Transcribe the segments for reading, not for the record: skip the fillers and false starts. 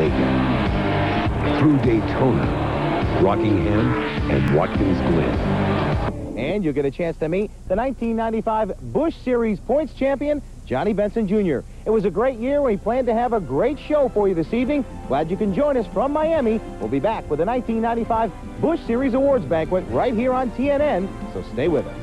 Talladega, through Daytona, Rockingham, and Watkins Glen. And you'll get a chance to meet the 1995 Busch Series points champion, Johnny Benson Jr. It was a great year. We plan to have a great show for you this evening. Glad you can join us from Miami. We'll be back with the 1995 Busch Series Awards Banquet right here on TNN, so stay with us.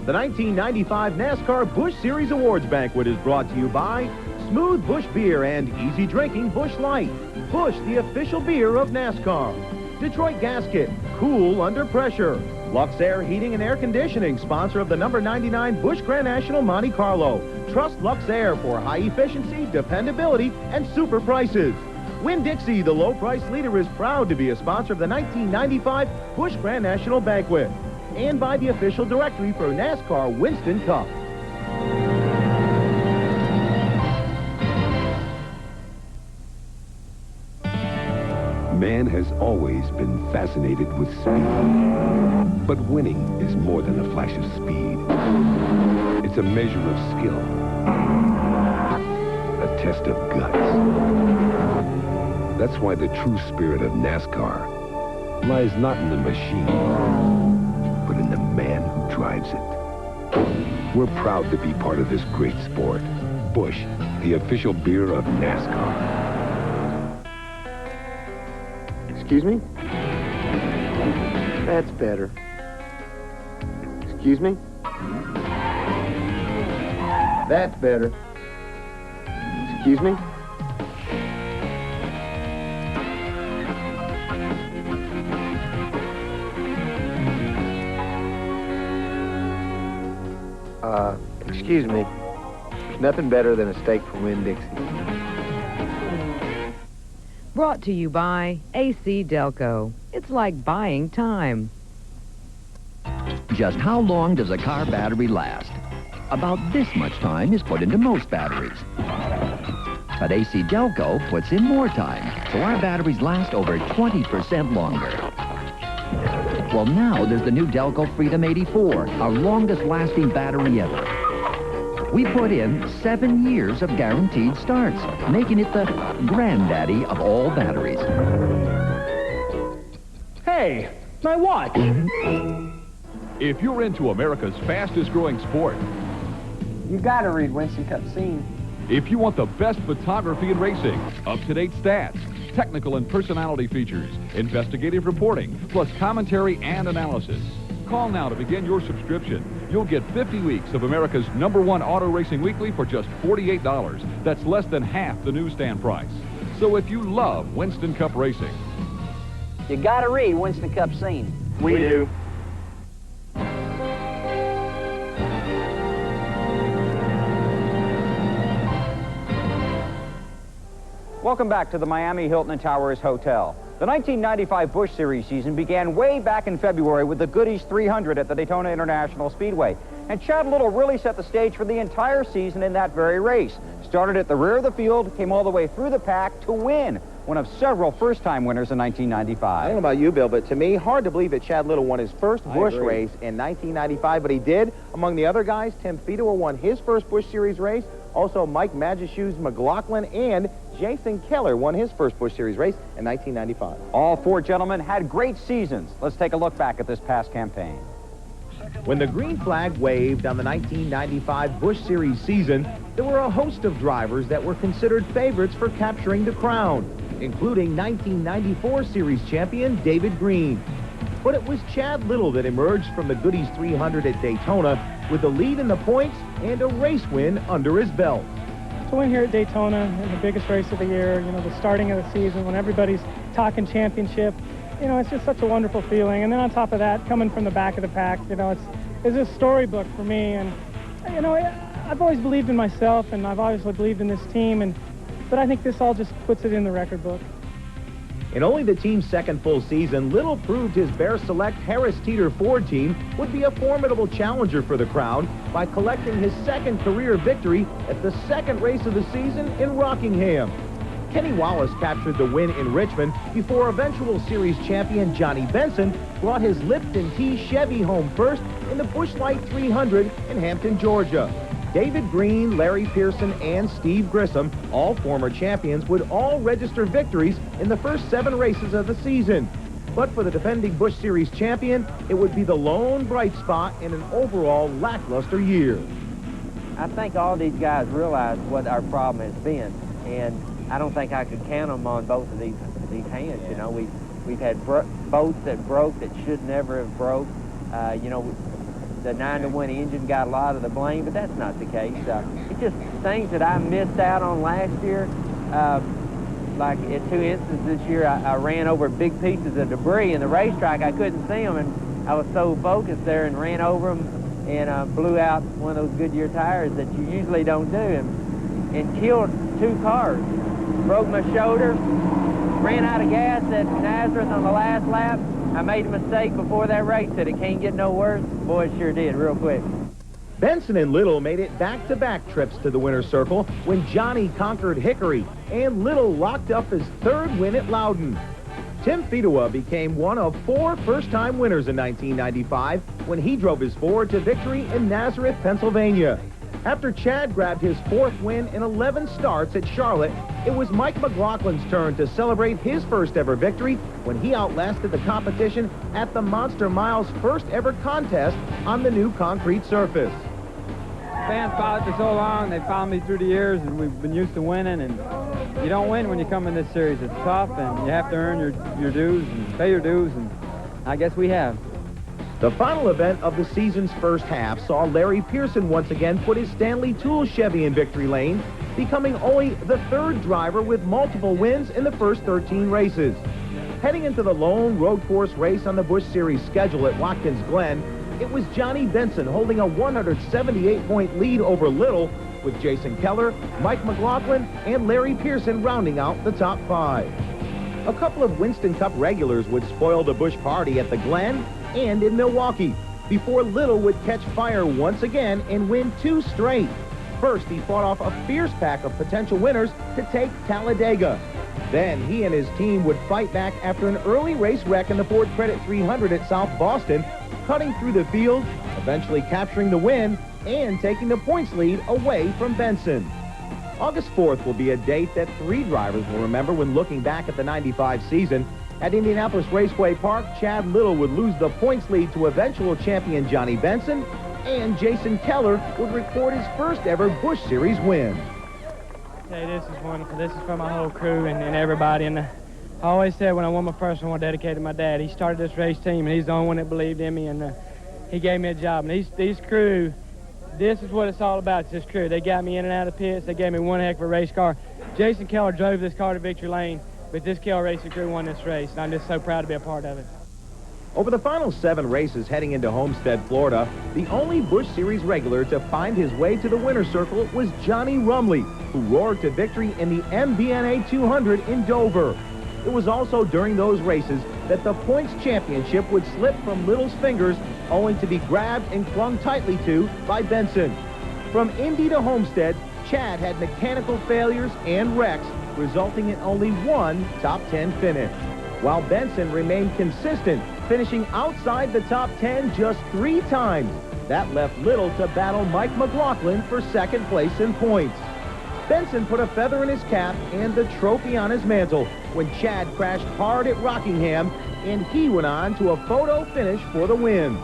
The 1995 NASCAR Busch Series Awards Banquet is brought to you by Smooth Busch Beer and Easy Drinking Busch Light. Busch, the official beer of NASCAR. Detroit Gasket, cool under pressure. Lux Air Heating and Air Conditioning, sponsor of the number 99 Busch Grand National Monte Carlo. Trust Lux Air for high efficiency, dependability, and super prices. Winn-Dixie, the low price leader, is proud to be a sponsor of the 1995 Busch Grand National Banquet. And by the official directory for NASCAR Winston Cup. Man has always been fascinated with speed. But winning is more than a flash of speed. It's a measure of skill. A test of guts. That's why the true spirit of NASCAR lies not in the machine, but in the man who drives it. We're proud to be part of this great sport. Busch, the official beer of NASCAR. Excuse me? That's better. Excuse me? That's better. Excuse me? Excuse me. There's nothing better than a steak from Winn-Dixie. Brought to you by AC Delco. It's like buying time. Just how long does a car battery last? About this much time is put into most batteries. But AC Delco puts in more time, so our batteries last over 20% longer. Well, now there's the new Delco Freedom 84, our longest-lasting battery ever. We put in 7 years of guaranteed starts, making it the granddaddy of all batteries. Hey, my watch! If you're into America's fastest-growing sport, You gotta read Winston Cup Scene. if you want the best photography in racing, up-to-date stats, technical and personality features, investigative reporting, plus commentary and analysis, call now to begin your subscription. You'll get 50 weeks of America's #1 auto racing weekly for just $48. That's less than half the newsstand price. So if you love Winston Cup racing, You gotta read Winston Cup Scene. We do. Welcome back to the Miami Hilton Towers Hotel. The 1995 Busch Series season began way back in February with the Goodies 300 at the Daytona International Speedway. And Chad Little really set the stage for the entire season in that very race. Started at the rear of the field, came all the way through the pack to win. One of several first-time winners in 1995. I don't know about you, Bill, but to me, hard to believe that Chad Little won his first Busch race in 1995, but he did. Among the other guys, Tim Fedor won his first Busch Series race. Also, Mike Magishew's McLaughlin and Jason Keller won his first Busch Series race in 1995. All four gentlemen had great seasons. Let's take a look back at this past campaign. When the green flag waved on the 1995 Busch Series season, there were a host of drivers that were considered favorites for capturing the crown, including 1994 Series champion David Green. But it was Chad Little that emerged from the Goodies 300 at Daytona with the lead in the points and a race win under his belt. To win here at Daytona in the biggest race of the year, you know, the starting of the season when everybody's talking championship, you know, it's just such a wonderful feeling. And then on top of that, coming from the back of the pack, you know, it's a storybook for me. And, you know, I've always believed in myself, and I've obviously believed in this team, but I think this all just puts it in the record book. In only the team's second full season, Little proved his Bear Select Harris Teeter Ford team would be a formidable challenger for the crown by collecting his second career victory at the second race of the season in Rockingham. Kenny Wallace captured the win in Richmond before eventual series champion Johnny Benson brought his Lipton T Chevy home first in the Busch Light 300 in Hampton, Georgia. David Green, Larry Pearson, and Steve Grissom, all former champions, would all register victories in the first 7 races of the season. But for the defending Busch Series champion, it would be the lone bright spot in an overall lackluster year. I think all these guys realize what our problem has been, and I don't think I could count them on both of these hands. You know, we've had boats that broke that should never have broke. You know, the 9-to-1 engine got a lot of the blame, but that's not the case. It's just things that I missed out on last year. Like in 2 instances this year, I ran over big pieces of debris in the racetrack. I couldn't see them, and I was so focused there and ran over them and blew out one of those Goodyear tires that you usually don't do, and killed 2 cars. Broke my shoulder, ran out of gas at Nazareth on the last lap. I made a mistake before that race, said it can't get no worse. Boy, it sure did, real quick. Benson and Little made it back-to-back trips to the winner's circle when Johnny conquered Hickory, and Little locked up his 3rd win at Loudon. Tim Fedewa became one of 4 first-time winners in 1995 when he drove his Ford to victory in Nazareth, Pennsylvania. After Chad grabbed his 4th win in 11 starts at Charlotte, it was Mike McLaughlin's turn to celebrate his first ever victory when he outlasted the competition at the Monster Mile's first ever contest on the new concrete surface. Fans followed for so long, they followed me through the years, and we've been used to winning, and you don't win when you come in this series. It's tough, and you have to earn your dues and pay your dues, and I guess we have. The final event of the season's first half saw Larry Pearson once again put his Stanley Tool Chevy in victory lane, becoming only the 3rd driver with multiple wins in the first 13 races. Heading into the lone road course race on the Busch Series schedule at Watkins Glen, it was Johnny Benson holding a 178-point lead over Little, with Jason Keller, Mike McLaughlin, and Larry Pearson rounding out the top 5. A couple of Winston Cup regulars would spoil the Busch party at the Glen and in Milwaukee, before Little would catch fire once again and win 2 straight. First, he fought off a fierce pack of potential winners to take Talladega. Then he and his team would fight back after an early race wreck in the Ford Credit 300 at South Boston, cutting through the field, eventually capturing the win and taking the points lead away from Benson. August 4th will be a date that 3 drivers will remember when looking back at the 95 season. At Indianapolis Raceway Park, Chad Little would lose the points lead to eventual champion Johnny Benson, and Jason Keller would record his first ever Busch Series win. Hey, this is wonderful. This is for my whole crew and everybody. And I always said when I won my first one, I dedicated to my dad. He started this race team, and he's the only one that believed in me, and he gave me a job. And these crew, this is what it's all about. It's this crew. They got me in and out of pits. They gave me one heck of a race car. Jason Keller drove this car to victory lane, but this Keller Racing crew won this race, and I'm just so proud to be a part of it. Over the final 7 races heading into Homestead, Florida, the only Busch Series regular to find his way to the winner's circle was Johnny Rumley, who roared to victory in the MBNA 200 in Dover. It was also during those races that the points championship would slip from Little's fingers, only to be grabbed and clung tightly to by Benson. From Indy to Homestead, Chad had mechanical failures and wrecks, resulting in only 1 top 10 finish, while Benson remained consistent, finishing outside the top 10 just 3 times. That left Little to battle Mike McLaughlin for 2nd place in points. Benson put a feather in his cap and the trophy on his mantle when Chad crashed hard at Rockingham, and he went on to a photo finish for the win.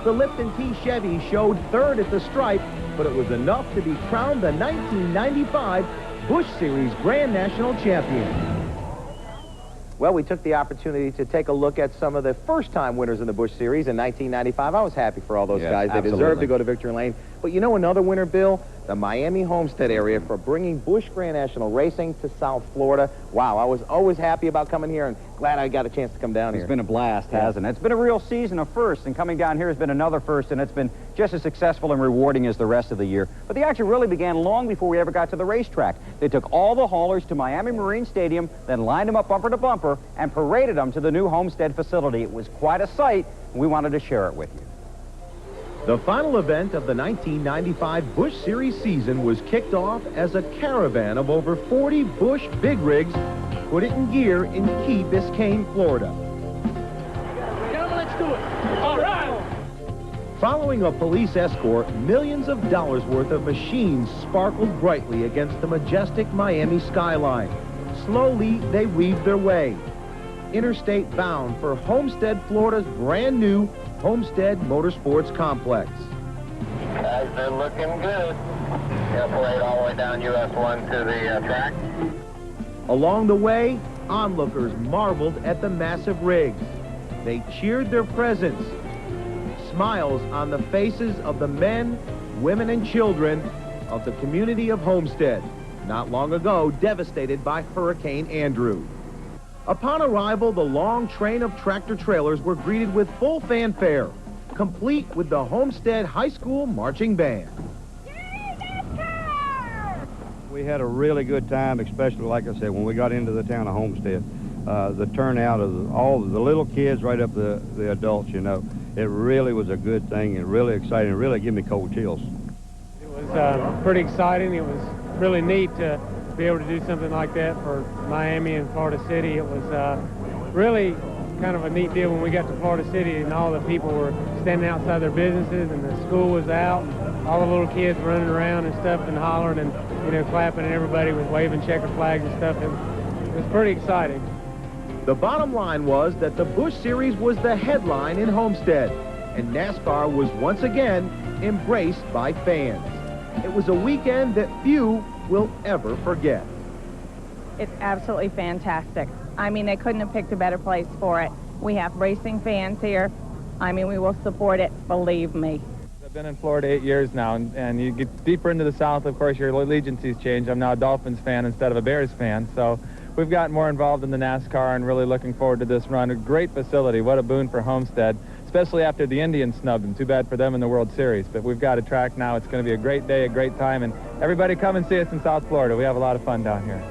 The Lipton T Chevy showed 3rd at the stripe, but it was enough to be crowned the 1995 Busch Series Grand National Champion. Well, we took the opportunity to take a look at some of the first-time winners in the Busch Series in 1995. I was happy for all those guys. They deserved to go to victory lane. But you know another winner, Bill? The Miami Homestead area for bringing Busch Grand National Racing to South Florida. Wow, I was always happy about coming here and glad I got a chance to come down here. It's been a blast, hasn't it? It's been a real season of firsts, and coming down here has been another first, and it's been just as successful and rewarding as the rest of the year. But the action really began long before we ever got to the racetrack. They took all the haulers to Miami Marine Stadium, then lined them up bumper to bumper, and paraded them to the new Homestead facility. It was quite a sight, and we wanted to share it with you. The final event of the 1995 Busch Series season was kicked off as a caravan of over 40 Busch big rigs put it in gear in Key Biscayne, Florida. Gentlemen, let's do it. All right. Following a police escort, millions of dollars worth of machines sparkled brightly against the majestic Miami skyline. Slowly, they weaved their way. Interstate bound for Homestead, Florida's brand new Homestead Motorsports Complex. Guys, they're looking good. They'll parade all the way down US 1 to the track. Along the way, onlookers marveled at the massive rigs. They cheered their presence. Smiles on the faces of the men, women, and children of the community of Homestead, not long ago devastated by Hurricane Andrew. Upon arrival, the long train of tractor-trailers were greeted with full fanfare, complete with the Homestead High School Marching Band. We had a really good time, especially, like I said, when we got into the town of Homestead. The turnout of all the little kids right up to the adults, you know. It really was a good thing and really exciting. It really gave me cold chills. It was pretty exciting. It was really neat to be able to do something like that for Miami and Florida City. It was really kind of a neat deal when we got to Florida City and all the people were standing outside their businesses and the school was out. All the little kids running around and stuff and hollering and, you know, clapping, and everybody was waving checkered flags and stuff. It was pretty exciting. The bottom line was that the Busch Series was the headline in Homestead, and NASCAR was once again embraced by fans. It was a weekend that few will ever forget. It's absolutely fantastic. I mean, they couldn't have picked a better place for it. We have racing fans here. I mean, we will support it, believe me. I've been in Florida 8 years now, and you get deeper into the South, of course, your allegiances change. I'm now a Dolphins fan instead of a Bears fan, so we've gotten more involved in the NASCAR and really looking forward to this run. A great facility. What a boon for Homestead, especially after the Indians snubbed them. Too bad for them in the World Series. But we've got a track now. It's going to be a great day, a great time, and everybody come and see us in South Florida. We have a lot of fun down here.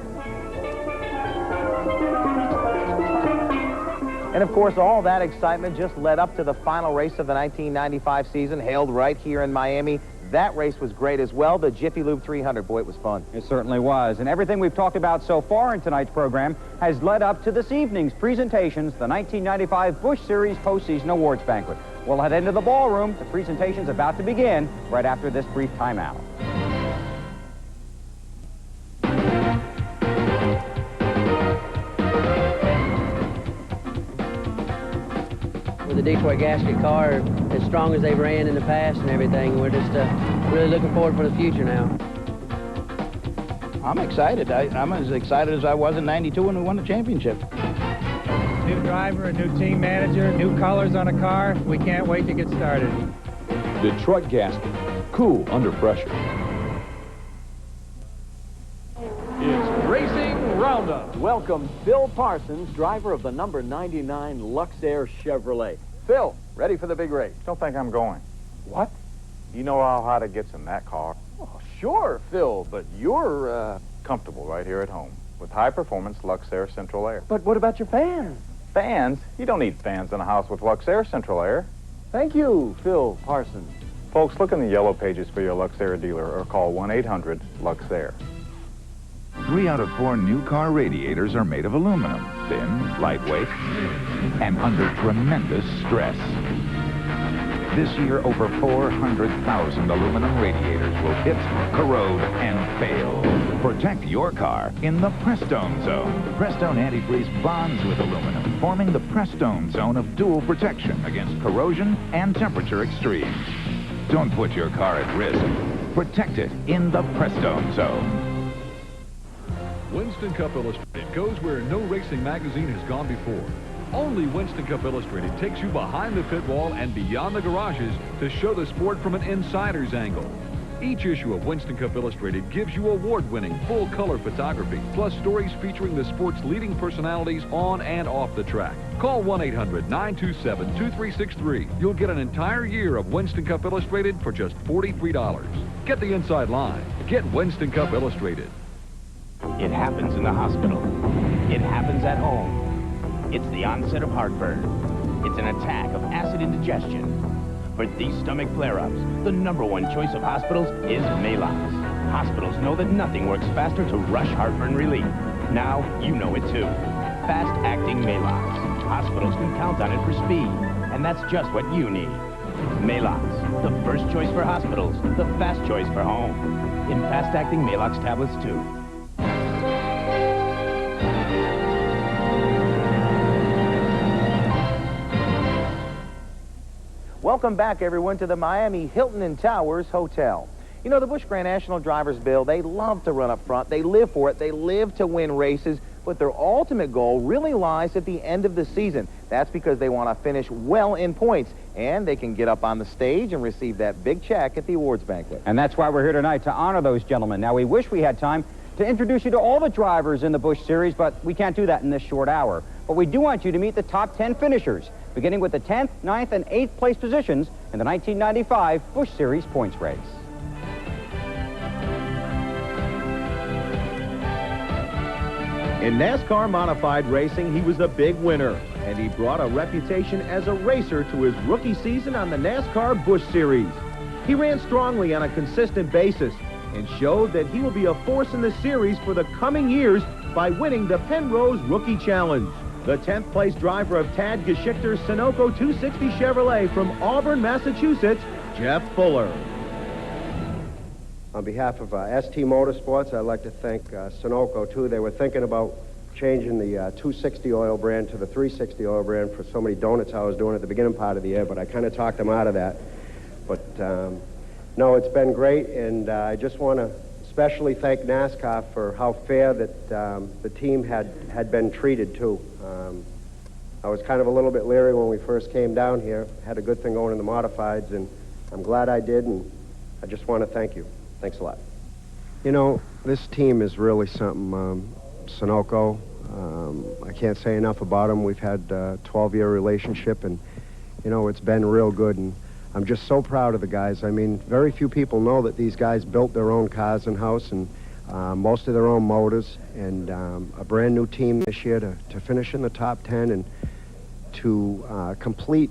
And of course, all that excitement just led up to the final race of the 1995 season, held right here in Miami. That race was great as well, the Jiffy Lube 300. Boy, it was fun. It certainly was. And everything we've talked about so far in tonight's program has led up to this evening's presentations, the 1995 Busch Series Postseason Awards Banquet. We'll head into the ballroom. The presentation's about to begin right after this brief timeout. With the Detroit gasket car as strong as they've ran in the past and everything, we're just really looking forward for the future now. I'm excited. I'm as excited as I was in '92 when we won the championship. New driver, a new team manager, new colors on a car. We can't wait to get started. Detroit gasket, cool under pressure. It's Racing Roundup. Welcome Phil Parsons, driver of the number 99 Luxair Chevrolet. Phil, ready for the big race? Don't think I'm going. What? You know how hot it gets in that car. Oh, sure, Phil, but you're, comfortable right here at home with high-performance Luxair Central Air. But what about your fans? Fans? You don't need fans in a house with Luxair Central Air. Thank you, Phil Parsons. Folks, look in the yellow pages for your Luxair dealer or call 1-800-LUXAIR. 3 out of 4 new car radiators are made of aluminum, thin, lightweight, and under tremendous stress. This year, over 400,000 aluminum radiators will hit, corrode, and fail. Protect your car in the Prestone Zone. Prestone antifreeze bonds with aluminum, forming the Prestone Zone of dual protection against corrosion and temperature extremes. Don't put your car at risk. Protect it in the Prestone Zone. Winston Cup Illustrated goes where no racing magazine has gone before. Only Winston Cup Illustrated takes you behind the pit wall and beyond the garages to show the sport from an insider's angle. Each issue of Winston Cup Illustrated gives you award-winning full-color photography, plus stories featuring the sport's leading personalities on and off the track. Call 1-800-927-2363. You'll get an entire year of Winston Cup Illustrated for just $43. Get the inside line. Get Winston Cup Illustrated. It happens in the hospital. It happens at home. It's the onset of heartburn. It's an attack of acid indigestion. For these stomach flare-ups, the #1 choice of hospitals is Maalox. Hospitals know that nothing works faster to rush heartburn relief. Now you know it too. Fast-acting Maalox. Hospitals can count on it for speed, and that's just what you need. Maalox, the first choice for hospitals, the fast choice for home. In fast-acting Maalox tablets, too. Welcome back, everyone, to the Miami Hilton and Towers Hotel. You know, the Busch Grand National Drivers, Bill, they love to run up front. They live for it. They live to win races. But their ultimate goal really lies at the end of the season. That's because they want to finish well in points, and they can get up on the stage and receive that big check at the awards banquet. And that's why we're here tonight, to honor those gentlemen. Now, we wish we had time to introduce you to all the drivers in the Busch Series, but we can't do that in this short hour. But we do want you to meet the top 10 finishers, beginning with the 10th, 9th, and 8th place positions in the 1995 Busch Series points race. In NASCAR modified racing, he was a big winner, and he brought a reputation as a racer to his rookie season on the NASCAR Busch Series. He ran strongly on a consistent basis and showed that he will be a force in the series for the coming years by winning the Penrose Rookie Challenge. The 10th place driver of Tad Geschichter's Sunoco 260 Chevrolet from Auburn, Massachusetts, Jeff Fuller. On behalf of ST Motorsports, I'd like to thank Sunoco, too. They were thinking about changing the 260 oil brand to the 360 oil brand for so many donuts I was doing at the beginning part of the year, but I kind of talked them out of that. But, no, it's been great, and I just want to especially thank NASCAR for how fair that the team had been treated, too. I was kind of a little bit leery when we first came down here, had a good thing going in the modifieds, and I'm glad I did, and I just want to thank you. Thanks a lot. You know, this team is really something. Sunoco, I can't say enough about them. We've had a 12-year relationship, and, you know, it's been real good, and I'm just so proud of the guys. I mean, very few people know that these guys built their own cars in-house and most of their own motors, and a brand new team this year to finish in the top 10 and to complete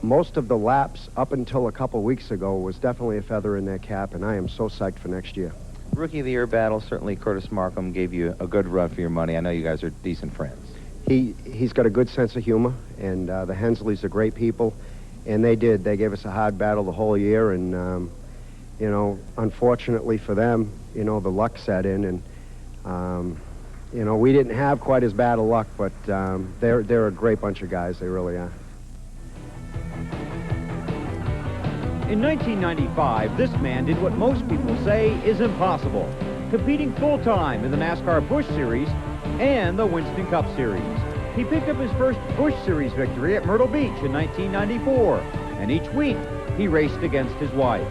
most of the laps up until a couple weeks ago was definitely a feather in their cap, and I am so psyched for next year. Rookie of the Year battle, certainly Curtis Markham gave you a good run for your money. I know you guys are decent friends. He's got a good sense of humor, and the Hensleys are great people, and they gave us a hard battle the whole year, and you know, unfortunately for them, you know, the luck set in, and you know, we didn't have quite as bad a luck, but they're a great bunch of guys. They really are. In 1995, this man did what most people say is impossible, competing full-time in the NASCAR Busch Series and the Winston Cup Series. He picked up his first Busch Series victory at Myrtle Beach in 1994, and each week he raced against his wife.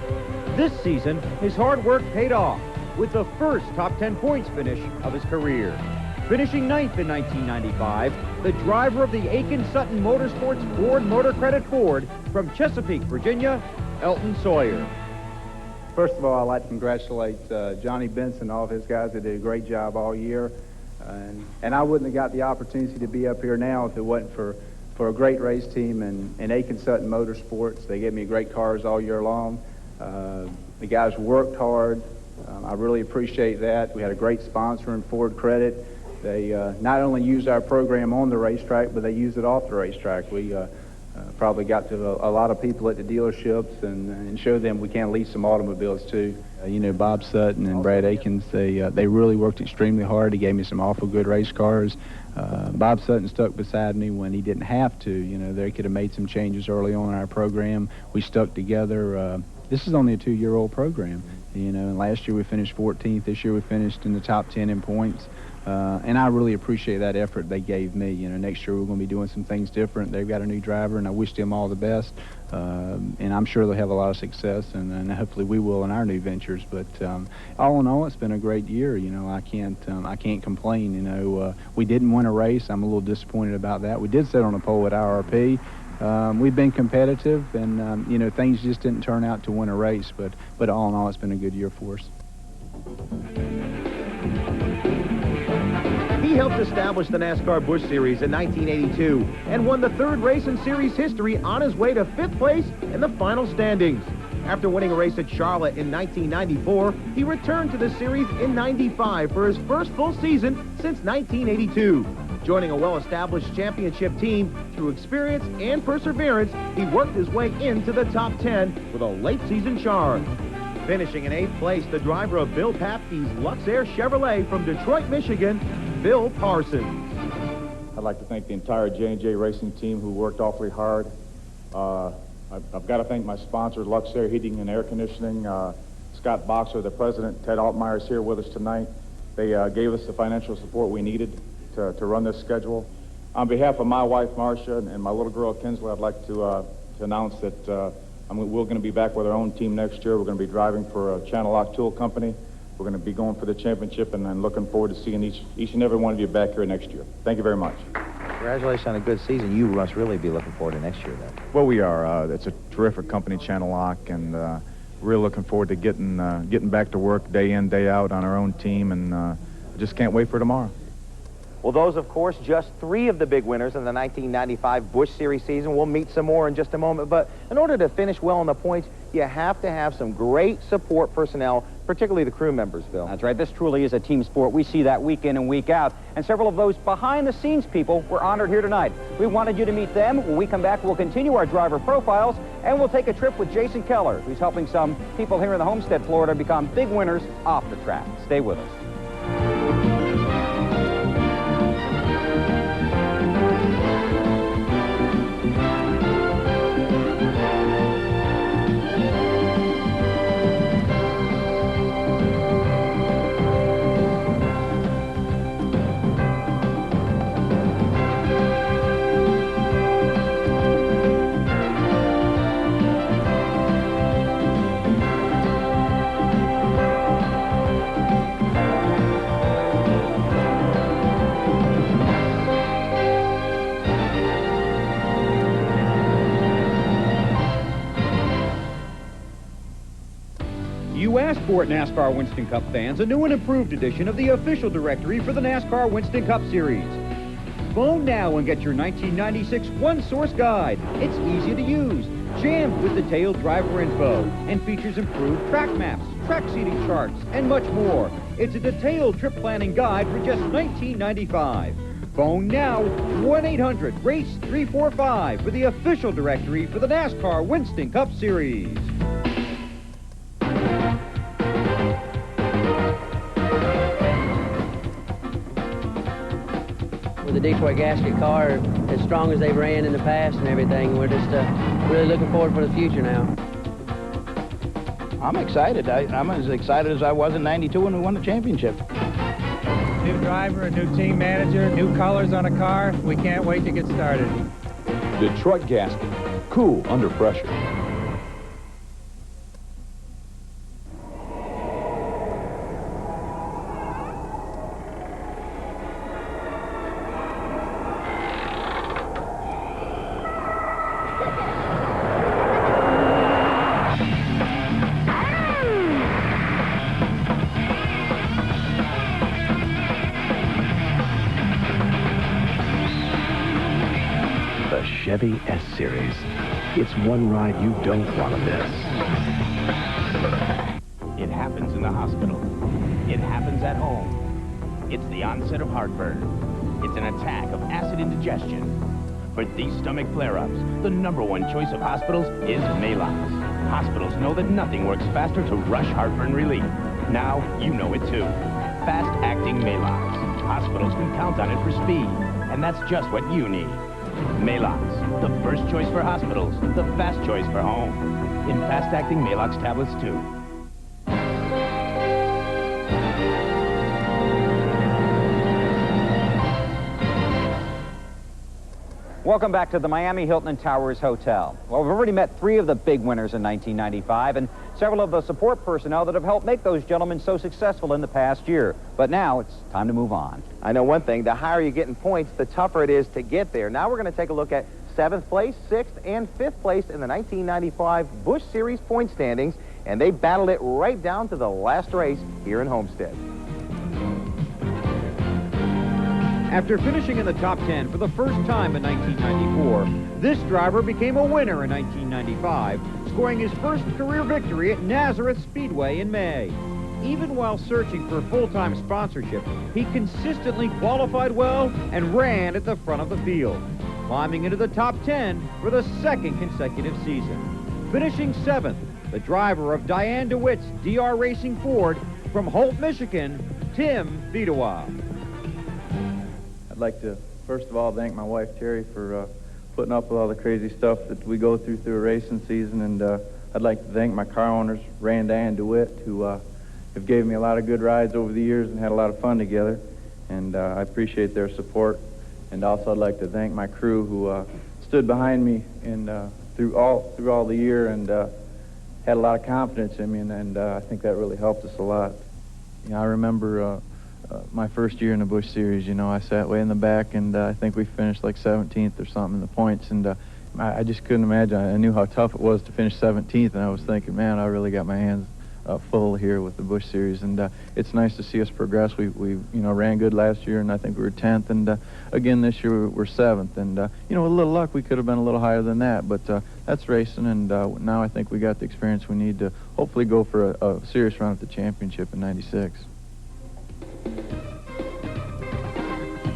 This season, his hard work paid off with the first top 10 points finish of his career. Finishing 9th in 1995, the driver of the Aiken-Sutton Motorsports Ford Motor Credit Ford from Chesapeake, Virginia, Elton Sawyer. First of all, I'd like to congratulate Johnny Benson and all of his guys. They did a great job all year. And I wouldn't have got the opportunity to be up here now if it wasn't for a great race team in Aiken-Sutton Motorsports. They gave me great cars all year long. The guys worked hard. I really appreciate that. We had a great sponsor in Ford Credit. They not only used our program on the racetrack, but they used it off the racetrack. We probably got to a lot of people at the dealerships and showed them we can lease some automobiles too. You know, Bob Sutton and Brad Akins, they really worked extremely hard. He gave me some awful good race cars. Bob Sutton stuck beside me when he didn't have to. You know, they could have made some changes early on in our program. We stuck together. This is only a 2-year-old program, you know, and last year we finished 14th. This year we finished in the top 10 in points. And I really appreciate that effort they gave me. You know, next year we're going to be doing some things different. They've got a new driver, and I wish them all the best. And I'm sure they'll have a lot of success, and hopefully we will in our new ventures. But all in all, it's been a great year. You know, I can't complain. You know, we didn't win a race. I'm a little disappointed about that. We did sit on a pole at IRP. We've been competitive, and you know, things just didn't turn out to win a race. But all in all, it's been a good year for us. He helped establish the NASCAR Busch Series in 1982 and won the 3rd race in series history on his way to 5th place in the final standings. After winning a race at Charlotte in 1994, he returned to the series in '95 for his first full season since 1982. Joining a well-established championship team, through experience and perseverance, he worked his way into the top 10 with a late-season charge. Finishing in 8th place, the driver of Bill Papke's Luxair Chevrolet from Detroit, Michigan, Phil Parsons. I'd like to thank the entire J&J Racing team who worked awfully hard. I've got to thank my sponsor, Luxair Heating and Air Conditioning. Scott Boxer, the president, Ted Altmaier is here with us tonight. They gave us the financial support we needed to run this schedule. On behalf of my wife, Marcia, and my little girl, Kinsley, I'd like to announce that we're going to be back with our own team next year. We're going to be driving for a Channel Lock Tool Company. We're going to be going for the championship, and I'm looking forward to seeing each and every one of you back here next year. Thank you very much. Congratulations on a good season. You must really be looking forward to next year, then. Well, we are. It's a terrific company, Channel Lock, and really looking forward to getting back to work day in, day out on our own team, and just can't wait for tomorrow. Well, those, of course, just 3 of the big winners in the 1995 Busch Series season. We'll meet some more in just a moment. But in order to finish well on the points, you have to have some great support personnel, particularly the crew members, Bill. That's right. This truly is a team sport. We see that week in and week out. And several of those behind-the-scenes people were honored here tonight. We wanted you to meet them. When we come back, we'll continue our driver profiles, and we'll take a trip with Jason Keller, who's helping some people here in the Homestead, Florida, become big winners off the track. Stay with us. You asked for it, NASCAR Winston Cup fans, a new and improved edition of the official directory for the NASCAR Winston Cup Series. Phone now and get your 1996 one-source guide. It's easy to use, jammed with detailed driver info, and features improved track maps, track seating charts, and much more. It's a detailed trip planning guide for just $19.95. Phone now, 1-800-RACE-345 for the official directory for the NASCAR Winston Cup Series. With the Detroit gasket car as strong as they've ran in the past and everything, we're just really looking forward for the future now. I'm excited. I'm as excited as I was in '92 when we won the championship. New driver, a new team manager, new colors on a car. We can't wait to get started. Detroit gasket. Cool under pressure. Chevy S-Series. It's one ride you don't want to miss. It happens in the hospital. It happens at home. It's the onset of heartburn. It's an attack of acid indigestion. For these stomach flare-ups, the #1 choice of hospitals is Maalox. Hospitals know that nothing works faster to rush heartburn relief. Now you know it too. Fast-acting Maalox. Hospitals can count on it for speed, and that's just what you need. Maalox, the first choice for hospitals, the fast choice for home. In fast-acting Maalox tablets, too. Welcome back to the Miami Hilton and Towers Hotel. Well, we've already met 3 of the big winners in 1995 and several of the support personnel that have helped make those gentlemen so successful in the past year. But now it's time to move on. I know one thing, the higher you get in points, the tougher it is to get there. Now we're going to take a look at 7th place, 6th, and 5th place in the 1995 Busch Series point standings, and they battled it right down to the last race here in Homestead. After finishing in the top 10 for the first time in 1994, this driver became a winner in 1995, scoring his first career victory at Nazareth Speedway in May. even while searching for full-time sponsorship, he consistently qualified well and ran at the front of the field, climbing into the top 10 for the second consecutive season. Finishing 7th, the driver of Diane DeWitt's DR Racing Ford from Holt, Michigan, Tim Vidois. I'd like to, first of all, thank my wife, Terry, for putting up with all the crazy stuff that we go through a racing season, and I'd like to thank my car owners, Ray and Diane DeWitt, who have given me a lot of good rides over the years and had a lot of fun together, and I appreciate their support. And also I'd like to thank my crew who stood behind me and through all the year and had a lot of confidence in me, and I think that really helped us a lot. You know, I remember my first year in the Busch Series. You know, I sat way in the back, and I think we finished like 17th or something in the points, and I just couldn't imagine. I knew how tough it was to finish 17th, and I was thinking, man, I really got my hands full here with the Busch Series, and it's nice to see us progress. We you know, ran good last year, and I think we were 10th, and again this year we're 7th, and you know, with a little luck we could have been a little higher than that, but that's racing, and now I think we got the experience we need to hopefully go for a serious run at the championship in '96.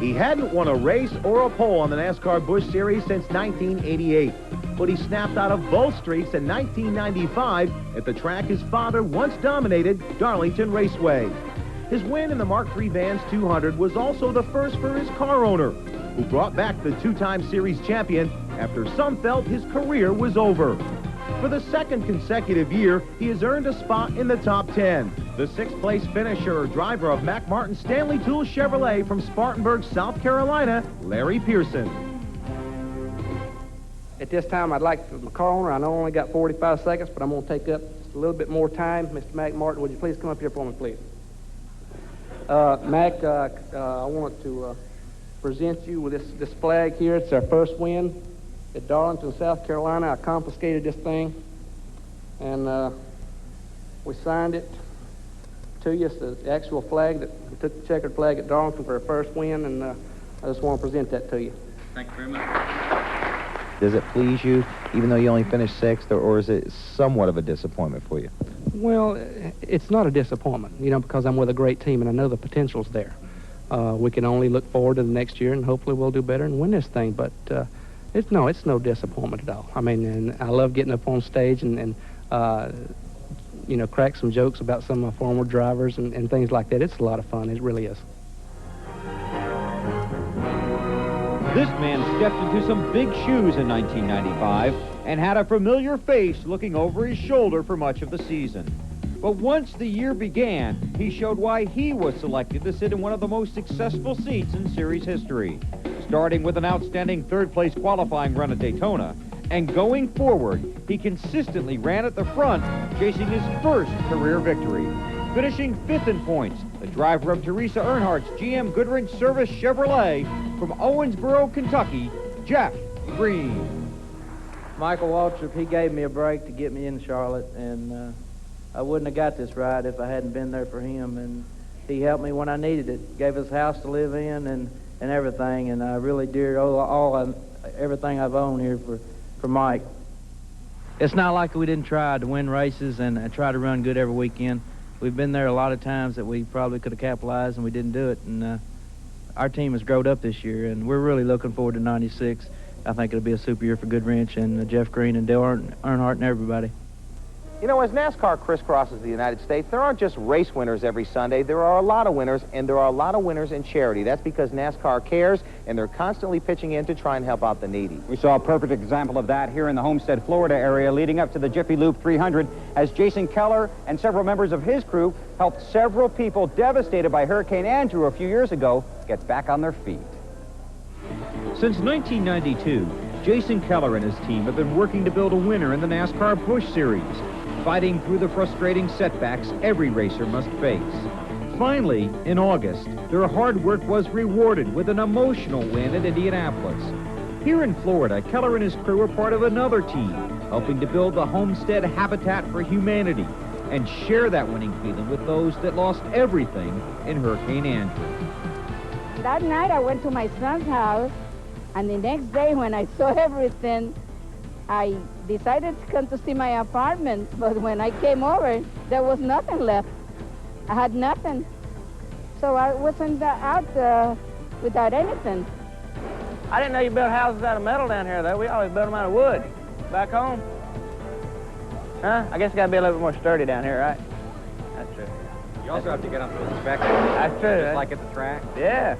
He hadn't won a race or a pole on the NASCAR Busch Series since 1988, but he snapped out of both streaks in 1995 at the track his father once dominated, Darlington Raceway. His win in the Mark III Vans 200 was also the first for his car owner, who brought back the two-time series champion after some felt his career was over. For the second consecutive year, he has earned a spot in the top 10. The 6th place finisher, driver of Mac Martin Stanley Tool Chevrolet from Spartanburg, South Carolina, Larry Pearson. At this time, I'd like the car owner, I know I only got 45 seconds, but I'm going to take up just a little bit more time. Mr. Mac Martin, would you please come up here for me, please? Mac, I want to present you with this flag here. It's our first win at Darlington, South Carolina. I confiscated this thing, and we signed it to you. It's the actual flag that we took the checkered flag at Darlington for our first win, and I just want to present that to you. Thank you very much. Does it please you, even though you only finished 6th, or is it somewhat of a disappointment for you? Well, it's not a disappointment, you know, because I'm with a great team, and I know the potential's there. We can only look forward to the next year, and hopefully we'll do better and win this thing, but it's no disappointment at all. I mean, and I love getting up on stage and you know, crack some jokes about some of my former drivers and things like that. It's a lot of fun. It really is. This man stepped into some big shoes in 1995 and had a familiar face looking over his shoulder for much of the season. But once the year began, he showed why he was selected to sit in one of the most successful seats in series history, starting with an outstanding 3rd-place qualifying run at Daytona. And going forward, he consistently ran at the front, chasing his first career victory. Finishing 5th in points, the driver of Teresa Earnhardt's GM Goodwrench Service Chevrolet from Owensboro, Kentucky, Jeff Green. Michael Waltrip, he gave me a break to get me in Charlotte, and I wouldn't have got this ride if I hadn't been there for him, and he helped me when I needed it. Gave us a house to live in and everything, and I really did everything I've owned here for Mike. It's not like we didn't try to win races and try to run good every weekend. We've been there a lot of times that we probably could have capitalized, and we didn't do it. And our team has grown up this year, and we're really looking forward to '96. I think it'll be a super year for Goodwrench and Jeff Green and Dale Earnhardt and everybody. You know, as NASCAR crisscrosses the United States, there aren't just race winners every Sunday. There are a lot of winners, and there are a lot of winners in charity. That's because NASCAR cares, and they're constantly pitching in to try and help out the needy. We saw a perfect example of that here in the Homestead, Florida area leading up to the Jiffy Lube 300 as Jason Keller and several members of his crew helped several people devastated by Hurricane Andrew a few years ago get back on their feet. Since 1992, Jason Keller and his team have been working to build a winner in the NASCAR Busch Series, fighting through the frustrating setbacks every racer must face. Finally, in August, their hard work was rewarded with an emotional win at Indianapolis. Here in Florida, Keller and his crew are part of another team, helping to build the Homestead Habitat for Humanity and share that winning feeling with those that lost everything in Hurricane Andrew. That night I went to my son's house, and the next day when I saw everything, I decided to come to see my apartment, but when I came over, there was nothing left. I had nothing. So I wasn't out without anything. I didn't know you built houses out of metal down here, though. We always built them out of wood. Back home. Huh? I guess you got to be a little bit more sturdy down here, right? That's true. You also have to get up to inspection. That's true. Just like at the track. Yeah.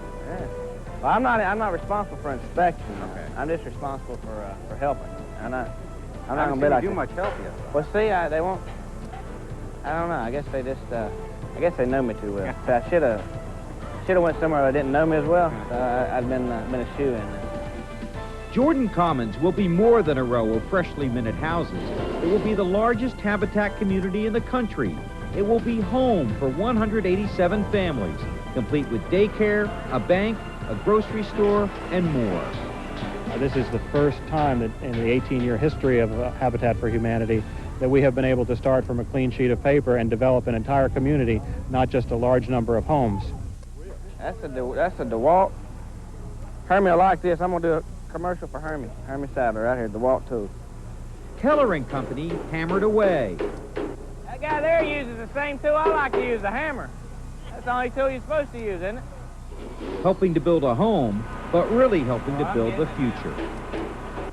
Well, I'm not responsible for inspection. Okay. I'm just responsible for helping. I'm not gonna be like do much help yet. Well, see, they won't. I don't know. I guess they just. I guess they know me too well. So I should have went somewhere that didn't know me as well. I'd been a shoo-in. Jordan Commons will be more than a row of freshly minted houses. It will be the largest habitat community in the country. It will be home for 187 families, complete with daycare, a bank, a grocery store, and more. This is the first time that in the 18-year history of Habitat for Humanity that we have been able to start from a clean sheet of paper and develop an entire community, not just a large number of homes. That's a DeWalt. Hermie will like this. I'm going to do a commercial for Hermie Sadler right here, DeWalt tools. Keller and Company hammered away. That guy there uses the same tool I like to use, the hammer. That's the only tool you're supposed to use, isn't it? Helping to build a home, but really helping to build the future.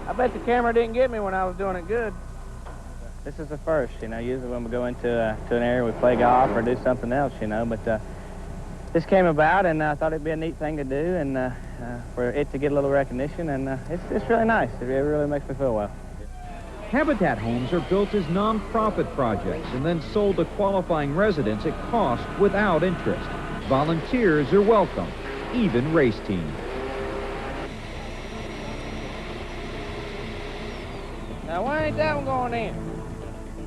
I bet the camera didn't get me when I was doing it good. This is the first, you know. Usually when we go into to an area, we play golf or do something else, you know. But this came about, and I thought it'd be a neat thing to do, and for it to get a little recognition, and it's really nice. It really makes me feel well. Habitat homes are built as non-profit projects and then sold to qualifying residents at cost without interest. Volunteers are welcome, even race teams. Now, why ain't that one going in?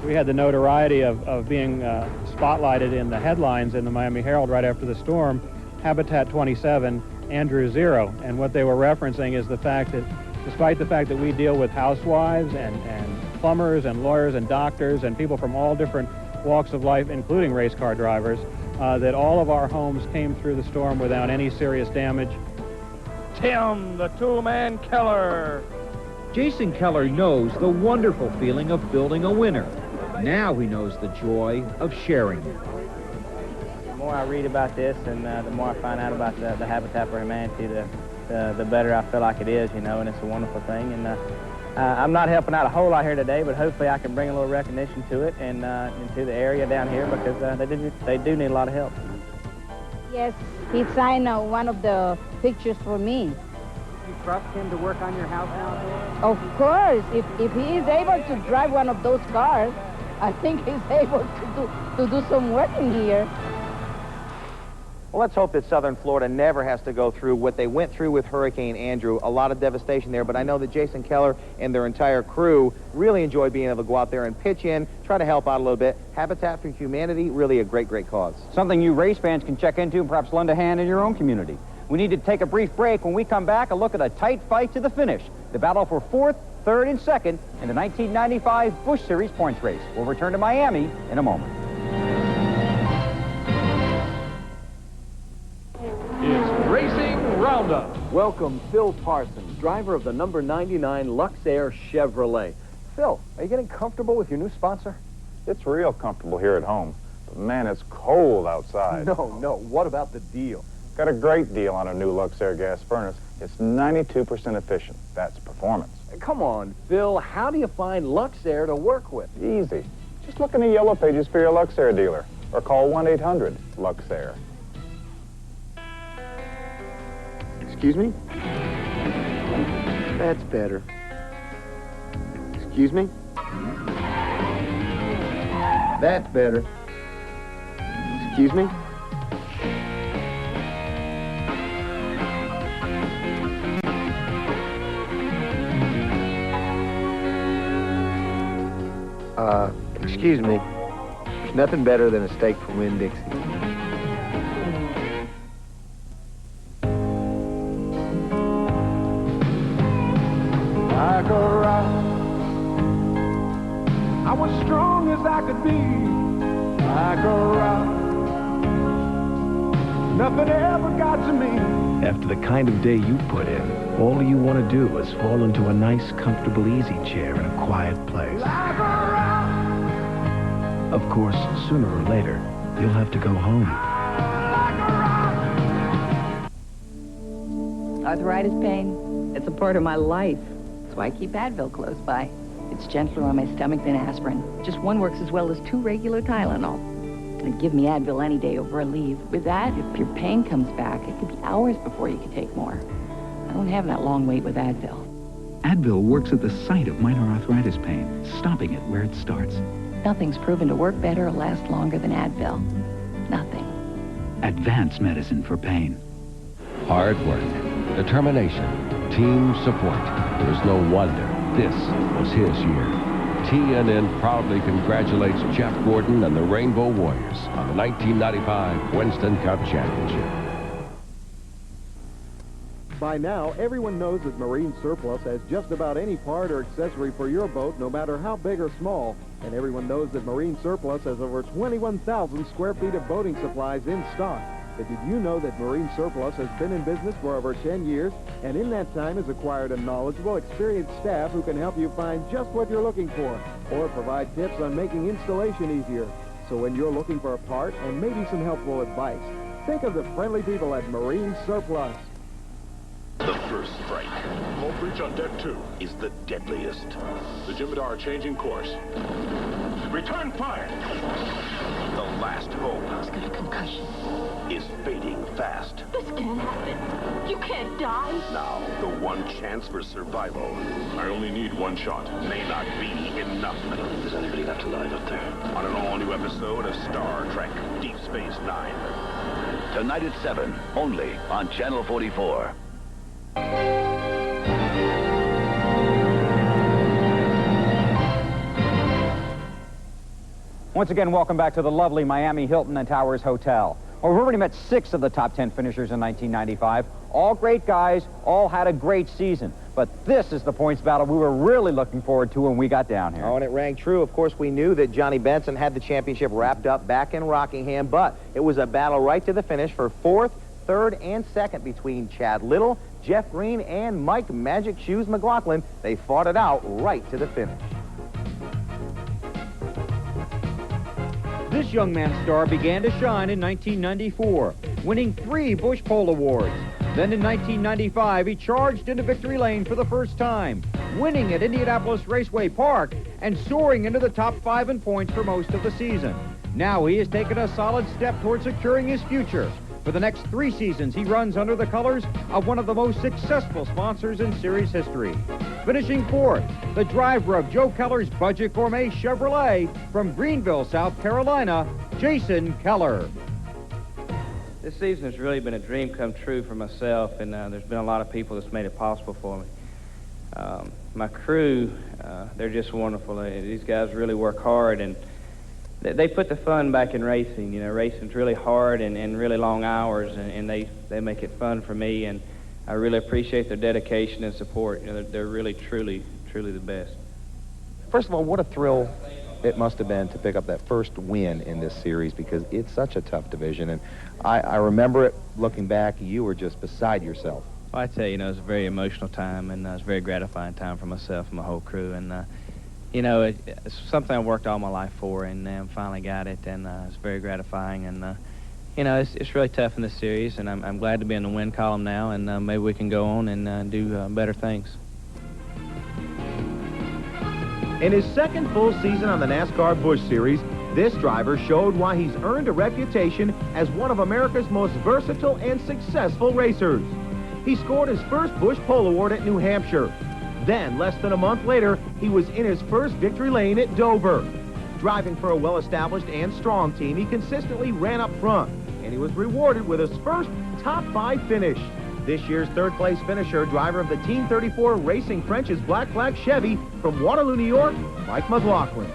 We had the notoriety of being spotlighted in the headlines in the Miami Herald right after the storm, Habitat 27, Andrew 0. And what they were referencing is the fact that despite the fact that we deal with housewives and plumbers and lawyers and doctors and people from all different walks of life, including race car drivers, that all of our homes came through the storm without any serious damage. Tim, the two-man Keller. Jason Keller knows the wonderful feeling of building a winner. Now he knows the joy of sharing it. The more I read about this and the more I find out about the Habitat for Humanity, the better I feel like it is, you know, and it's a wonderful thing. And I'm not helping out a whole lot here today, but hopefully I can bring a little recognition to it and into the area down here because they do need a lot of help. Yes, he signed one of the pictures for me. You trust him to work on your house now? Of course. If he is able to drive one of those cars, I think he's able to do some work in here. Well, let's hope that Southern Florida never has to go through what they went through with Hurricane Andrew. A lot of devastation there, but I know that Jason Keller and their entire crew really enjoy being able to go out there and pitch in, try to help out a little bit. Habitat for Humanity, really a great, great cause. Something you race fans can check into and perhaps lend a hand in your own community. We need to take a brief break. When we come back, a look at a tight fight to the finish. The battle for 4th, 3rd, and 2nd in the 1995 Busch Series points race. We'll return to Miami in a moment. It's Racing Roundup. Welcome Phil Parsons, driver of the number 99 Luxair Chevrolet. Phil, are you getting comfortable with your new sponsor? It's real comfortable here at home, but man, it's cold outside. No. What about the deal? Got a great deal on a new Luxair gas furnace. It's 92% efficient. That's performance. Come on, Phil. How do you find Luxair to work with? Easy. Just look in the yellow pages for your Luxair dealer or call 1-800-LUXAIR. Excuse me? That's better. Excuse me? That's better. Excuse me? Excuse me. There's nothing better than a steak from Winn-Dixie. Like a rock, I was strong as I could be. Like a rock, nothing ever got to me. After the kind of day you put in, all you want to do is fall into a nice, comfortable easy chair in a quiet place. Like a rock. Of course, sooner or later, you'll have to go home. Arthritis pain, it's a part of my life. That's why I keep Advil close by. It's gentler on my stomach than aspirin. Just one works as well as 2 regular Tylenol. And give me Advil any day over a leave. With that, if your pain comes back, it could be hours before you can take more. I don't have that long wait with Advil. Advil works at the site of minor arthritis pain, stopping it where it starts. Nothing's proven to work better or last longer than Advil. Nothing. Advanced medicine for pain. Hard work, determination, team support. It is no wonder this was his year. TNN proudly congratulates Jeff Gordon and the Rainbow Warriors on the 1995 Winston Cup Championship. By now, everyone knows that Marine Surplus has just about any part or accessory for your boat, no matter how big or small. And everyone knows that Marine Surplus has over 21,000 square feet of boating supplies in stock. But did you know that Marine Surplus has been in business for over 10 years, and in that time has acquired a knowledgeable, experienced staff who can help you find just what you're looking for, or provide tips on making installation easier. So when you're looking for a part and maybe some helpful advice, think of the friendly people at Marine Surplus. The first strike. Hull breach on deck 2 is the deadliest. The Jimmadar changing course. Return fire! The last hope. He's got a concussion. Is fading fast. This can't happen. You can't die. Now, the one chance for survival. I only need one shot. May not be enough. I don't think there's anybody left alive up there. On an all-new episode of Star Trek Deep Space Nine. Tonight at 7, only on Channel 44. Once again, welcome back to the lovely Miami Hilton and Towers Hotel. Well, we've already met 6 of the top 10 finishers in 1995. All great guys, all had a great season. But this is the points battle we were really looking forward to when we got down here. Oh, and it rang true. Of course, we knew that Johnny Benson had the championship wrapped up back in Rockingham, but it was a battle right to the finish for 4th, 3rd, and 2nd between Chad Little, Jeff Green, and Mike Magic Shoes McLaughlin. They fought it out right to the finish. This young man's star began to shine in 1994, winning 3 Busch Pole Awards. Then in 1995, he charged into victory lane for the first time, winning at Indianapolis Raceway Park and soaring into the top 5 in points for most of the season. Now he has taken a solid step toward securing his future. For the next 3 seasons, he runs under the colors of one of the most successful sponsors in series history. Finishing 4th, the driver of Joe Keller's Budget Gourmet Chevrolet from Greenville, South Carolina, Jason Keller. This season has really been a dream come true for myself, and there's been a lot of people that's made it possible for me. My crew, they're just wonderful. These guys really work hard, and they put the fun back in racing. You know, racing's really hard and really long hours, and they make it fun for me, and I really appreciate their dedication and support. You know, they're really, truly the best. First of all, what a thrill it must have been to pick up that first win in this series, because it's such a tough division, and I remember it looking back, you were just beside yourself. Well, I tell you, it was a very emotional time, and it was a very gratifying time for myself and my whole crew, and you know, it's something I worked all my life for, and finally got it, and it's very gratifying, and you know, it's really tough in this series, and I'm glad to be in the win column now, and maybe we can go on and do better things. In his second full season on the NASCAR Busch Series, this driver showed why he's earned a reputation as one of America's most versatile and successful racers. He scored his first Busch Pole Award at New Hampshire. Then, less than a month later, he was in his first victory lane at Dover. Driving for a well-established and strong team, he consistently ran up front, and he was rewarded with his first top 5 finish. This year's third-place finisher, driver of the Team 34 Racing French's Black Flag Chevy from Waterloo, New York, Mike McLaughlin.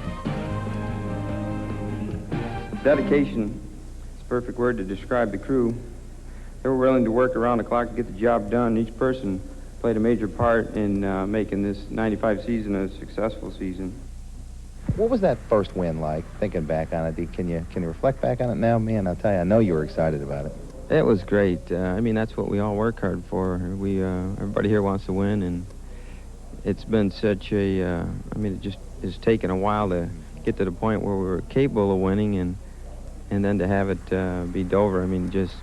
Dedication is a perfect word to describe the crew. They were willing to work around the clock to get the job done. Each person played a major part in making this 95 season a successful season. What was that first win like, thinking back on it? Can you reflect back on it now? Man, I'll tell you, I know you were excited about it. It was great. I mean, that's what we all work hard for. Everybody here wants to win, and it's been such a, I mean, it just has taken a while to get to the point where we were capable of winning, and and then to have it be Dover, I mean, just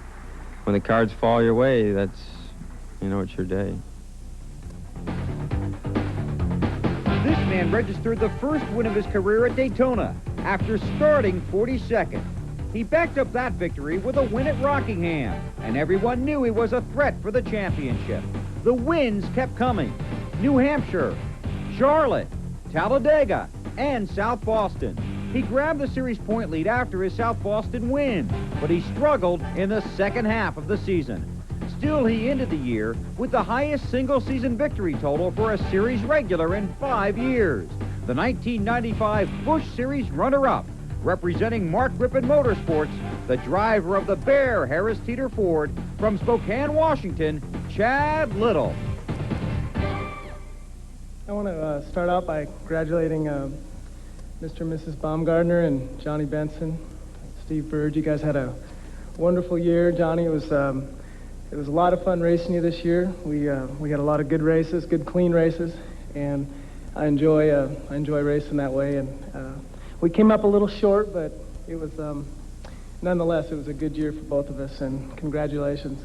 when the cards fall your way, that's, you know, it's your day. This man registered the first win of his career at Daytona after starting 42nd. He backed up that victory with a win at Rockingham, and everyone knew he was a threat for the championship. The wins kept coming. New Hampshire, Charlotte, Talladega, and South Boston. He grabbed the series point lead after his South Boston win, but he struggled in the second half of the season. Still, he ended the year with the highest single-season victory total for a series regular in 5 years. The 1995 Busch Series runner-up, representing Mark Rippon Motorsports, the driver of the Bear Harris Teeter Ford from Spokane, Washington, Chad Little. I want to start out by congratulating Mr. and Mrs. Baumgartner and Johnny Benson, Steve Bird. You guys had a wonderful year. Johnny, it was a lot of fun racing you this year. We had a lot of good races, good clean races, and I enjoy racing that way. And we came up a little short, but it was nonetheless it was a good year for both of us. And congratulations.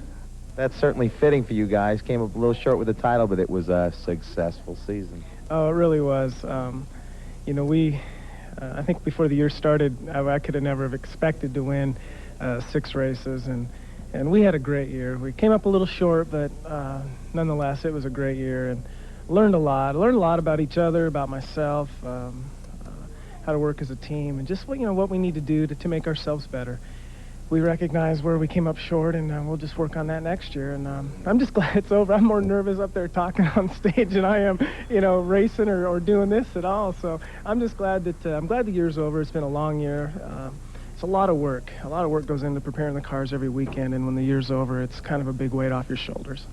That's certainly fitting for you guys. Came up a little short with the title, but it was a successful season. Oh, it really was. You know, I think before the year started, I could have never have expected to win 6 races, and we had a great year. We came up a little short, but nonetheless, it was a great year, and learned a lot. I learned a lot about each other, about myself, how to work as a team, and just what we need to do to make ourselves better. We recognize where we came up short, and we'll just work on that next year. And I'm just glad it's over. I'm more nervous up there talking on stage than I am, racing or doing this at all. So I'm just glad that I'm glad the year's over. It's been a long year. It's a lot of work. A lot of work goes into preparing the cars every weekend, and when the year's over, it's kind of a big weight off your shoulders.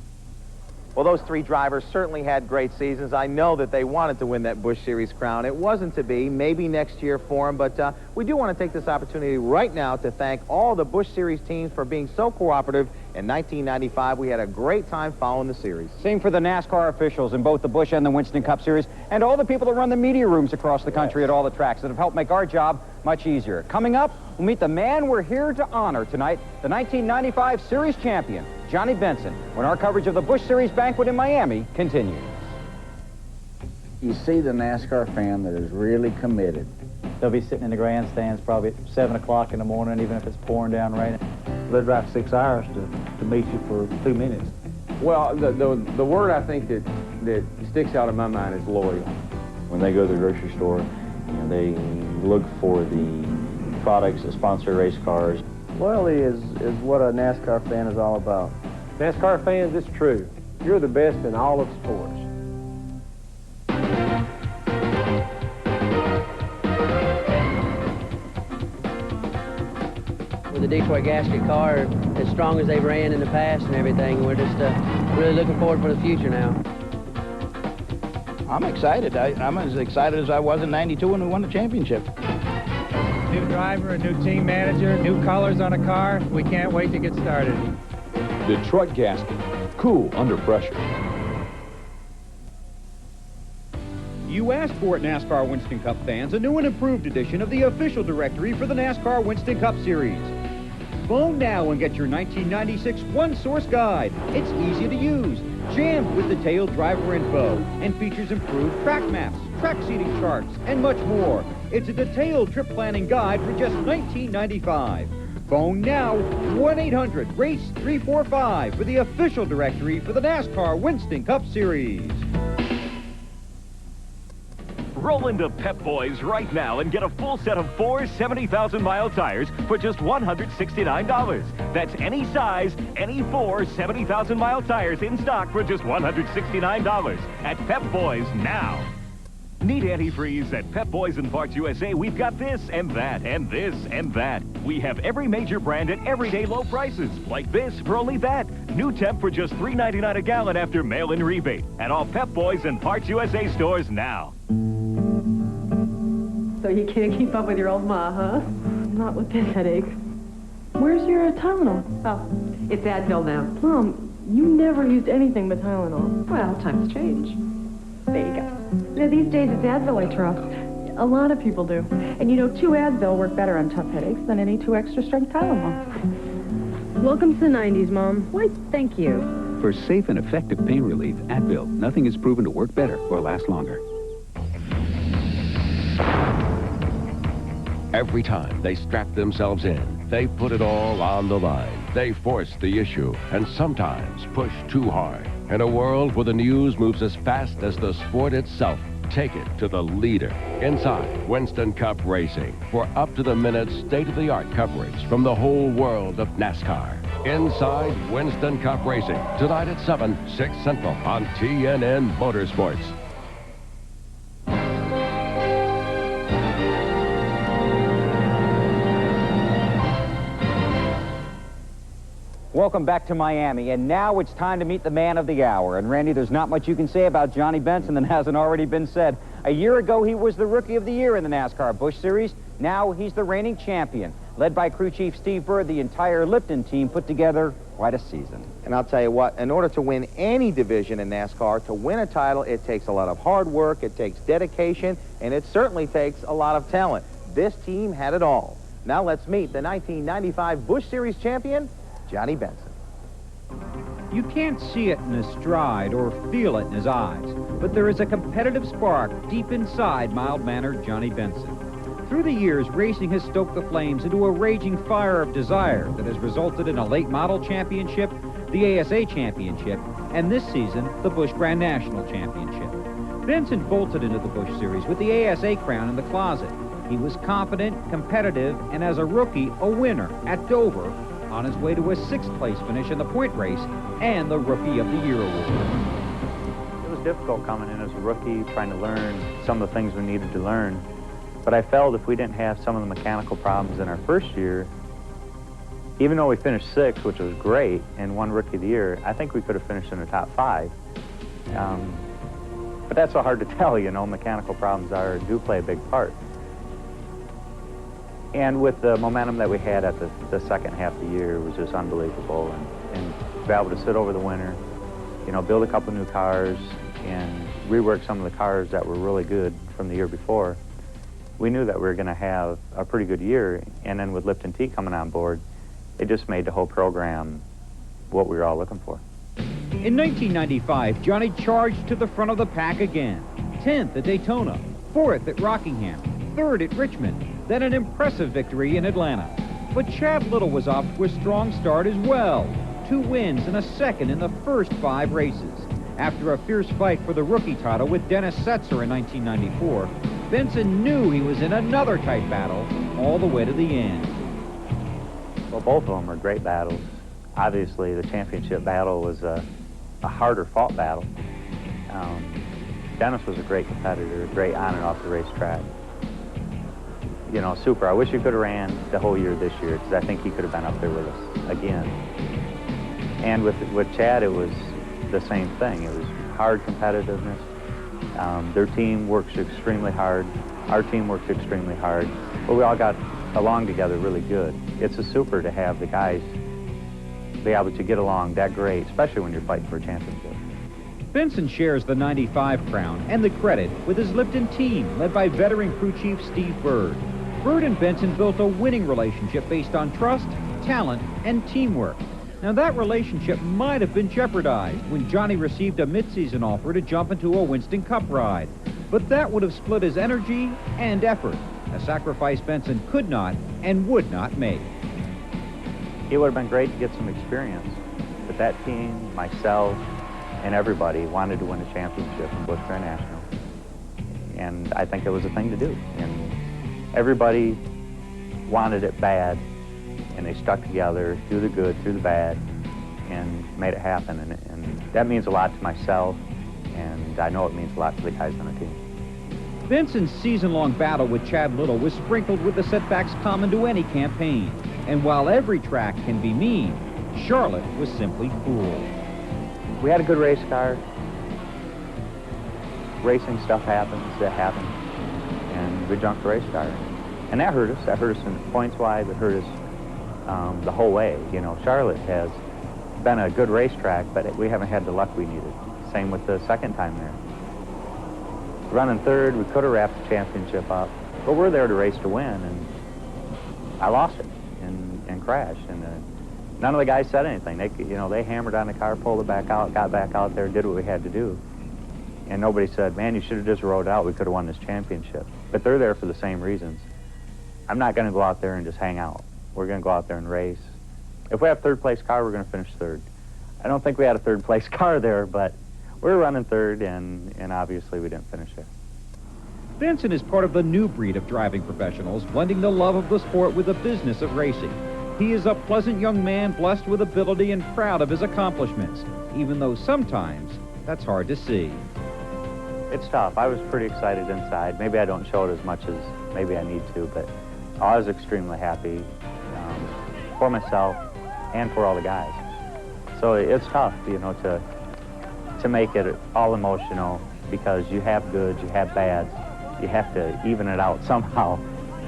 Well, those 3 drivers certainly had great seasons. I know that they wanted to win that Busch Series crown. It wasn't to be, maybe next year for them, but we do want to take this opportunity right now to thank all the Busch Series teams for being so cooperative. In 1995, we had a great time following the series. Same for the NASCAR officials in both the Busch and the Winston Cup Series, and all the people that run the media rooms across the country at all the tracks that have helped make our job much easier. Coming up, we'll meet the man we're here to honor tonight, the 1995 Series champion, Johnny Benson, when our coverage of the Busch Series Banquet in Miami continues. You see the NASCAR fan that is really committed. They'll be sitting in the grandstands probably at 7 o'clock in the morning, even if it's pouring down raining. They'll drive 6 hours to meet you for 2 minutes. Well, the word I think that sticks out in my mind is loyal. When they go to the grocery store, they look for the products that sponsor race cars. Loyalty is what a NASCAR fan is all about. NASCAR fans, it's true. You're the best in all of sports. With the Detroit Gasket car as strong as they've ran in the past and everything, we're just really looking forward for the future now. I'm excited. I'm as excited as I was in '92 when we won the championship. New driver, a new team manager, new colors on a car. We can't wait to get started. Detroit Gasket, cool under pressure. You asked for it, NASCAR Winston Cup fans, a new and improved edition of the official directory for the NASCAR Winston Cup Series. Phone now and get your 1996 one-source guide. It's easy to use, jammed with detailed driver info, and features improved track maps, track seating charts, and much more. It's a detailed trip planning guide for just $19.95. Phone now, 1-800-RACE-345 for the official directory for the NASCAR Winston Cup Series. Roll into Pep Boys right now and get a full set of 4 70,000-mile tires for just $169. That's any size, any 4 70,000-mile tires in stock for just $169 at Pep Boys now. Need antifreeze? At Pep Boys and Parts USA, we've got this and that and this and that. We have every major brand at everyday low prices, like this for only that. New temp for just $3.99 a gallon after mail-in rebate at all Pep Boys and Parts USA stores now. So you can't keep up with your old ma, huh? Not with this headache. Where's your Tylenol? Oh, it's Advil now. Mom, you never used anything but Tylenol. Well, times change. There you go. Now, these days, it's Advil I trust. A lot of people do. And you know, 2 Advil work better on tough headaches than any 2 extra-strength Tylenol. Welcome to the 90s, Mom. Why, thank you. For safe and effective pain relief, Advil. Nothing is proven to work better or last longer. Every time they strap themselves in, they put it all on the line. They force the issue and sometimes push too hard. In a world where the news moves as fast as the sport itself, take it to the leader. Inside Winston Cup Racing for up-to-the-minute, state-of-the-art coverage from the whole world of NASCAR. Inside Winston Cup Racing, tonight at 7, 6 Central on TNN Motorsports. Welcome back to Miami, and now it's time to meet the man of the hour. And Randy, there's not much you can say about Johnny Benson that hasn't already been said. A year ago, he was the Rookie of the Year in the NASCAR Busch Series. Now he's the reigning champion. Led by crew chief Steve Bird, the entire Lipton team put together quite a season. And I'll tell you what, in order to win any division in NASCAR, to win a title, it takes a lot of hard work, it takes dedication, and it certainly takes a lot of talent. This team had it all. Now let's meet the 1995 Busch Series champion, Johnny Benson. You can't see it in his stride or feel it in his eyes, but there is a competitive spark deep inside mild-mannered Johnny Benson. Through the years, racing has stoked the flames into a raging fire of desire that has resulted in a late model championship, the ASA championship, and this season, the Busch Grand National Championship. Benson bolted into the Busch Series with the ASA crown in the closet. He was confident, competitive, and as a rookie, a winner at Dover, on his way to a 6th place finish in the point race and the Rookie of the Year award. It was difficult coming in as a rookie, trying to learn some of the things we needed to learn. But I felt if we didn't have some of the mechanical problems in our first year, even though we finished 6th, which was great, and won Rookie of the Year, I think we could have finished in the top 5. But that's so hard to tell, you know. Mechanical problems do play a big part. And with the momentum that we had at the second half of the year, it was just unbelievable. And to be able to sit over the winter, you know, build a couple new cars and rework some of the cars that were really good from the year before, we knew that we were going to have a pretty good year. And then with Lipton T coming on board, it just made the whole program what we were all looking for. In 1995, Johnny charged to the front of the pack again. 10th at Daytona, 4th at Rockingham, 3rd at Richmond, then an impressive victory in Atlanta. But Chad Little was off to a strong start as well. 2 wins and a 2nd in the first 5 races. After a fierce fight for the rookie title with Dennis Setzer in 1994, Benson knew he was in another tight battle all the way to the end. Well, both of them were great battles. Obviously, the championship battle was a harder fought battle. Dennis was a great competitor, great on and off the racetrack. You know, super. I wish he could have ran the whole year this year, because I think he could have been up there with us again. And with Chad, it was the same thing. It was hard competitiveness. Their team works extremely hard. Our team works extremely hard. But we all got along together really good. It's a super to have the guys be able to get along that great, especially when you're fighting for a championship. Benson shares the 95 crown and the credit with his Lipton team, led by veteran crew chief Steve Bird. Bird and Benson built a winning relationship based on trust, talent, and teamwork. Now, that relationship might have been jeopardized when Johnny received a midseason offer to jump into a Winston Cup ride. But that would have split his energy and effort, a sacrifice Benson could not and would not make. It would have been great to get some experience. But that team, myself, and everybody wanted to win a championship in Busch Grand National. And I think it was a thing to do. And everybody wanted it bad, and they stuck together through the good, through the bad, and made it happen. And that means a lot to myself, and I know it means a lot to the guys on the team. Benson's season-long battle with Chad Little was sprinkled with the setbacks common to any campaign. And while every track can be mean, Charlotte was simply cruel. We had a good race car. Racing stuff happens, that happens. And we junked the race car. And that hurt us. That hurt us in points-wise. It hurt us the whole way. You know, Charlotte has been a good racetrack, but we haven't had the luck we needed. Same with the second time there. running third. We could have wrapped the championship up, but we're there to race to win, and I lost it and crashed. And none of the guys said anything. They hammered on the car, pulled it back out, got back out there, did what we had to do. And nobody said, man, you should have just rode out. We could have won this championship. But they're there for the same reasons. I'm not going to go out there and just hang out. We're going to go out there and race. If we have third-place car, we're going to finish third. I don't think we had a third-place car there, but we were running third, and obviously we didn't finish it. Vincent is part of the new breed of driving professionals, blending the love of the sport with the business of racing. He is a pleasant young man, blessed with ability and proud of his accomplishments, even though sometimes that's hard to see. It's tough. I was pretty excited inside. Maybe I don't show it as much as maybe I need to, but I was extremely happy for myself and for all the guys. So it's tough, to make it all emotional, because you have goods, you have bads, you have to even it out somehow.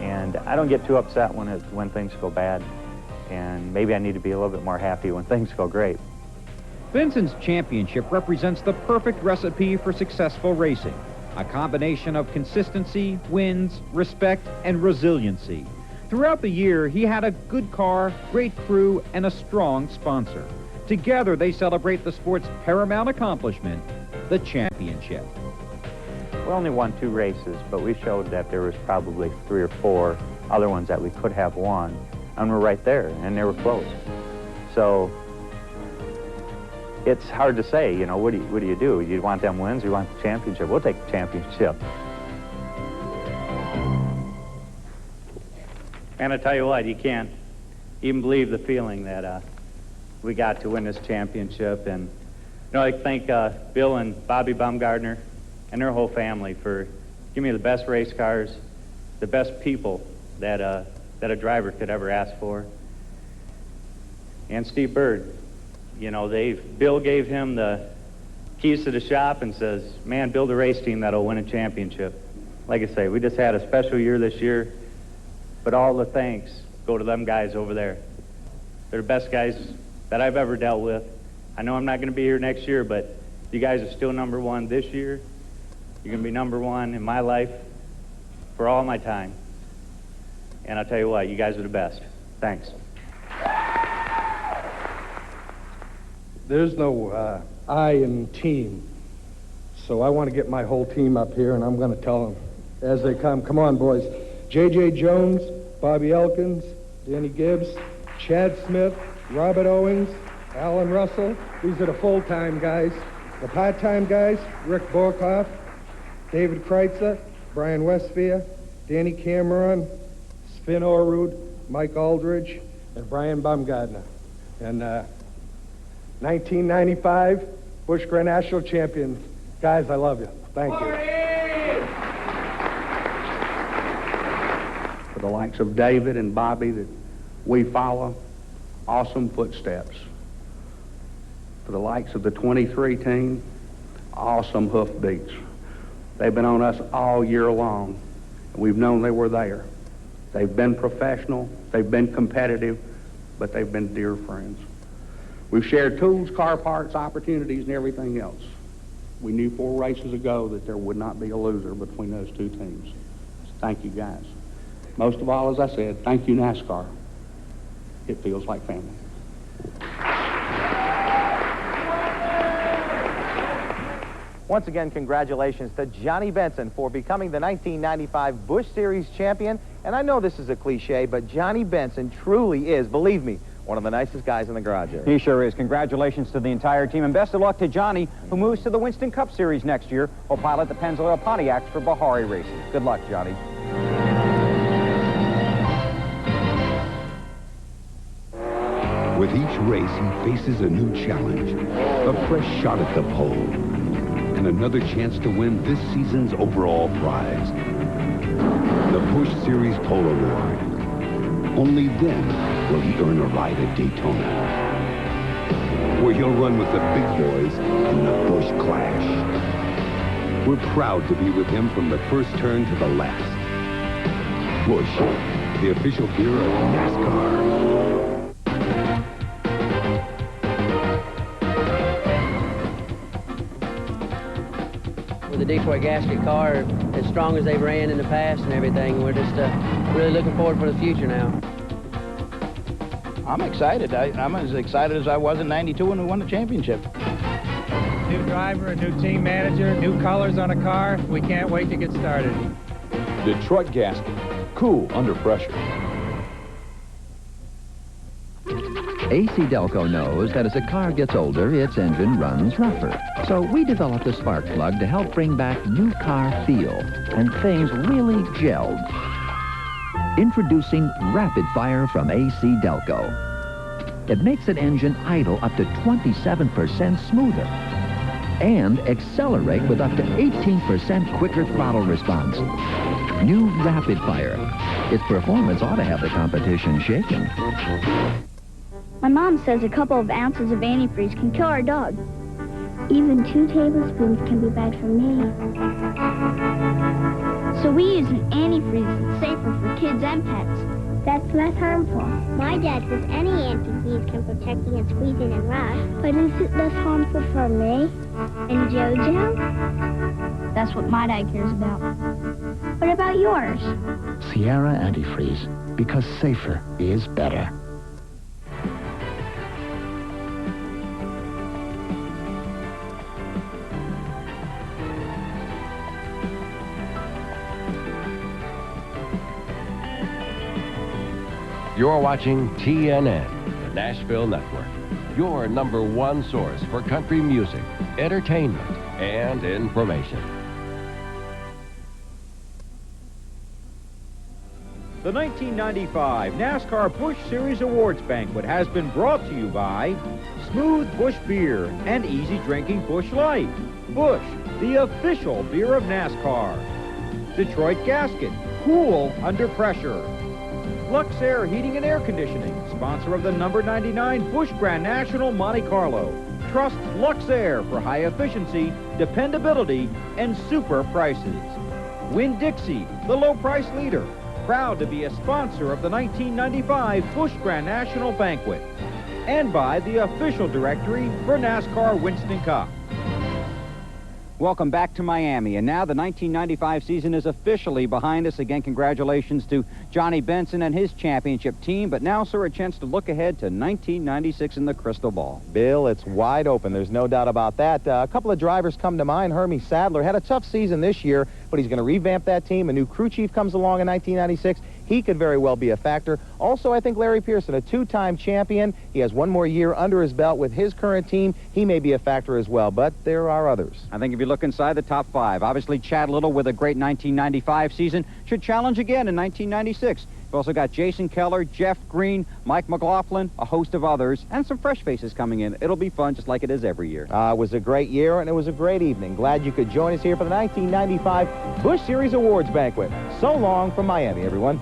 And I don't get too upset when things go bad, and maybe I need to be a little bit more happy when things go great. Vincent's championship represents the perfect recipe for successful racing, a combination of consistency, wins, respect, and resiliency. Throughout the year, he had a good car, great crew, and a strong sponsor. Together, they celebrate the sport's paramount accomplishment, the championship. We only won 2 races, but we showed that there was probably 3 or 4 other ones that we could have won, and we're right there, and they were close. So it's hard to say, what do you do? You want them wins, or you want the championship? We'll take the championship. And I tell you what, you can't even believe the feeling that we got to win this championship. And I thank Bill and Bobby Baumgartner and their whole family for giving me the best race cars, the best people that a driver could ever ask for. And Steve Bird, Bill gave him the keys to the shop and says, man, build a race team that'll win a championship. Like I say, we just had a special year this year, but all the thanks go to them guys over there. They're the best guys that I've ever dealt with. I know I'm not going to be here next year, but you guys are still number one this year. You're going to be number one in my life for all my time. And I'll tell you what, you guys are the best. Thanks. There's no I in team, so I want to get my whole team up here, and I'm going to tell them as they come. Come on, boys. J.J. Jones, Bobby Elkins, Danny Gibbs, Chad Smith, Robert Owings, Alan Russell. These are the full-time guys. The part-time guys, Rick Borkoff, David Kreitzer, Brian Westphia, Danny Cameron, Sven Orrud, Mike Aldridge, and Brian Baumgartner. And 1995 Busch Grand National champions. Guys, I love you. Thank you. For the likes of David and Bobby that we follow, awesome footsteps. For the likes of the 23 team, awesome hoof beats. They've been on us all year long. We've known they were there. They've been professional, they've been competitive, but they've been dear friends. We've shared tools, car parts, opportunities, and everything else. We knew 4 races ago that there would not be a loser between those 2 teams. So thank you, guys. Most of all, as I said, thank you, NASCAR. It feels like family. Once again, congratulations to Johnny Benson for becoming the 1995 Busch Series champion. And I know this is a cliche, but Johnny Benson truly is, believe me, one of the nicest guys in the garage area. He sure is. Congratulations to the entire team, and best of luck to Johnny, who moves to the Winston Cup Series next year. Will pilot the Pennzoil Pontiacs for Bahari races. Good luck, Johnny. With each race, he faces a new challenge, a fresh shot at the pole, and another chance to win this season's overall prize, the Busch Series Pole Award. Only then will he earn a ride at Daytona, where he'll run with the big boys in the Busch Clash. We're proud to be with him from the first turn to the last. Busch, the official gear of NASCAR. with the Detroit gasket car as strong as they've ran in the past and everything. We're just really looking forward for the future now. I'm excited. I'm as excited as I was in '92 when we won the championship. New driver, a new team manager, new colors on a car. We can't wait to get started. Detroit gasket. Cool under pressure. AC Delco knows that as a car gets older, its engine runs rougher. So we developed a spark plug to help bring back new car feel, and things really gelled. Introducing Rapid Fire from AC Delco. It makes an engine idle up to 27% smoother and accelerate with up to 18% quicker throttle response. New Rapid Fire. Its performance ought to have the competition shaken. My mom says a couple of ounces of antifreeze can kill our dog. Even 2 tablespoons can be bad for me. So we use an antifreeze that's safer for kids and pets. That's less harmful. My dad says any antifreeze can protect against freezing and rust. But is it less harmful for me and JoJo? That's what my dad cares about. What about yours? Sierra Antifreeze, because safer is better. You're watching TNN, the Nashville Network, your #1 source for country music, entertainment, and information. The 1995 NASCAR Busch Series Awards Banquet has been brought to you by Smooth Busch Beer and Easy Drinking Busch Light. Busch, the official beer of NASCAR. Detroit Gasket, cool under pressure. Lux Air Heating and Air Conditioning, sponsor of the number 99 Busch Grand National Monte Carlo. Trust Lux Air for high efficiency, dependability, and super prices. Winn-Dixie, the low price leader. Proud to be a sponsor of the 1995 Busch Grand National Banquet. And by the official directory for NASCAR Winston Cup. Welcome back to Miami, and now the 1995 season is officially behind us. Again, congratulations to Johnny Benson and his championship team. But now, sir, a chance to look ahead to 1996 in the crystal ball. Bill, it's wide open. There's no doubt about that. A couple of drivers come to mind. Hermie Sadler had a tough season this year, but he's going to revamp that team. A new crew chief comes along in 1996. He could very well be a factor. Also, I think Larry Pearson, a 2-time champion. He has 1 more year under his belt with his current team. He may be a factor as well, but there are others. I think if you look inside the top 5, obviously Chad Little with a great 1995 season should challenge again in 1996. You've also got Jason Keller, Jeff Green, Mike McLaughlin, a host of others, and some fresh faces coming in. It'll be fun just like it is every year. It was a great year, and it was a great evening. Glad you could join us here for the 1995 Busch Series Awards Banquet. So long from Miami, everyone.